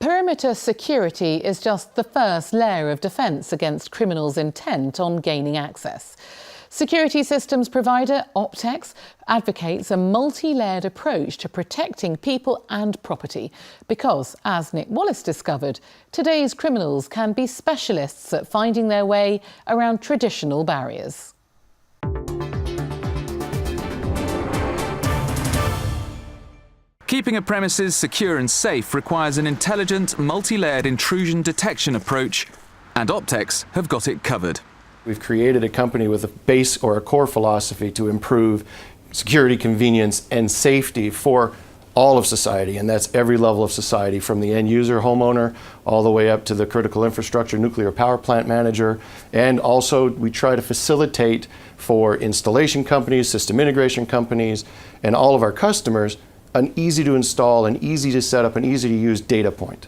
Perimeter security is just the first layer of defence against criminals intent on gaining access. Security systems provider Optex advocates a multi-layered approach to protecting people and property because, as Nick Wallace discovered, today's criminals can be specialists at finding their way around traditional barriers. Keeping a premises secure and safe requires an intelligent, multi-layered intrusion detection approach, and Optex have got it covered. We've created a company with a base or a core philosophy to improve security, convenience, and safety for all of society, and that's every level of society, from the end user, homeowner, all the way up to the critical infrastructure, nuclear power plant manager. And also we try to facilitate for installation companies, system integration companies, and all of our customers an easy to install, an easy to set up, an easy to use data point.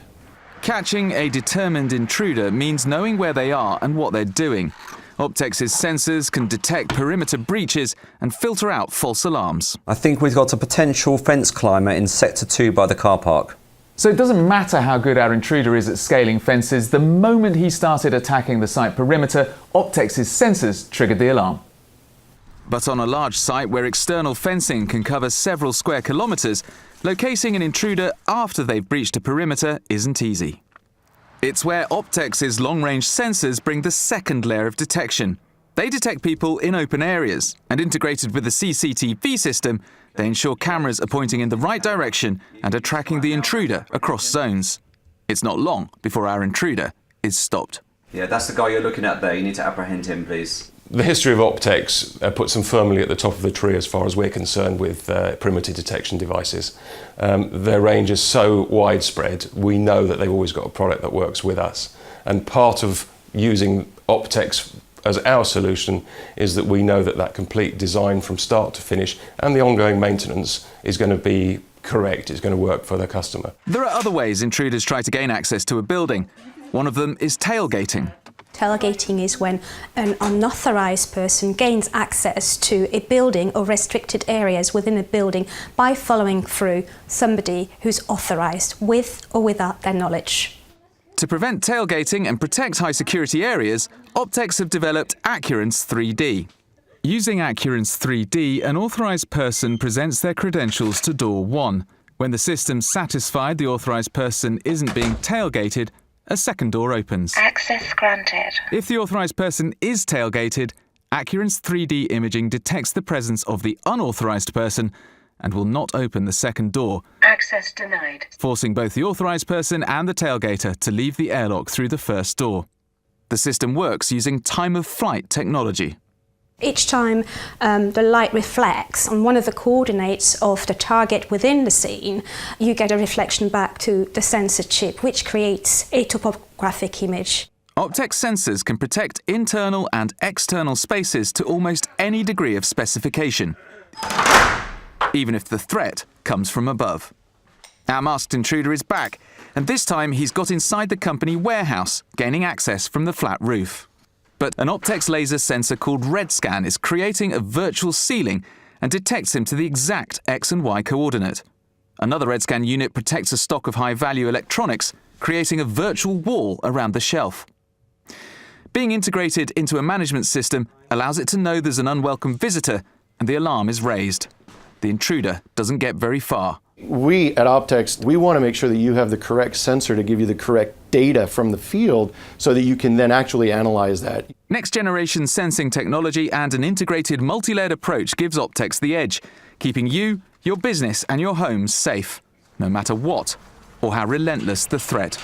Catching a determined intruder means knowing where they are and what they're doing. Optex's sensors can detect perimeter breaches and filter out false alarms. I think we've got a potential fence climber in Sector 2 by the car park. So it doesn't matter how good our intruder is at scaling fences. The moment he started attacking the site perimeter, Optex's sensors triggered the alarm. But on a large site where external fencing can cover several square kilometres, locating an intruder after they've breached a perimeter isn't easy. It's where Optex's long-range sensors bring the second layer of detection. They detect people in open areas, and integrated with the CCTV system, they ensure cameras are pointing in the right direction and are tracking the intruder across zones. It's not long before our intruder is stopped. Yeah, that's the guy you're looking at there. You need to apprehend him, please. The history of Optex puts them firmly at the top of the tree as far as we're concerned with perimeter detection devices. Their range is so widespread, we know that they've always got a product that works with us. And part of using Optex as our solution is that we know that that complete design from start to finish and the ongoing maintenance is going to be correct, it's going to work for the customer. There are other ways intruders try to gain access to a building. One of them is tailgating. Tailgating is when an unauthorised person gains access to a building or restricted areas within a building by following through somebody who's authorised with or without their knowledge. To prevent tailgating and protect high security areas, Optex have developed Accurance 3D. Using Accurance 3D, an authorised person presents their credentials to door 1. When the system's satisfied the authorised person isn't being tailgated, a second door opens. Access granted. If the authorised person is tailgated, Accurance 3D imaging detects the presence of the unauthorised person and will not open the second door. Access denied. Forcing both the authorised person and the tailgater to leave the airlock through the first door. The system works using time-of-flight technology. Each time the light reflects on one of the coordinates of the target within the scene, you get a reflection back to the sensor chip, which creates a topographic image. Optex sensors can protect internal and external spaces to almost any degree of specification, even if the threat comes from above. Our masked intruder is back, and this time he's got inside the company warehouse, gaining access from the flat roof. But an Optex laser sensor called RedScan is creating a virtual ceiling and detects him to the exact X and Y coordinate. Another RedScan unit protects a stock of high-value electronics, creating a virtual wall around the shelf. Being integrated into a management system allows it to know there's an unwelcome visitor and the alarm is raised. The intruder doesn't get very far. We at Optex, we want to make sure that you have the correct sensor to give you the correct data from the field so that you can then actually analyze that. Next generation sensing technology and an integrated multi-layered approach gives Optex the edge, keeping you, your business and your homes safe, no matter what or how relentless the threat.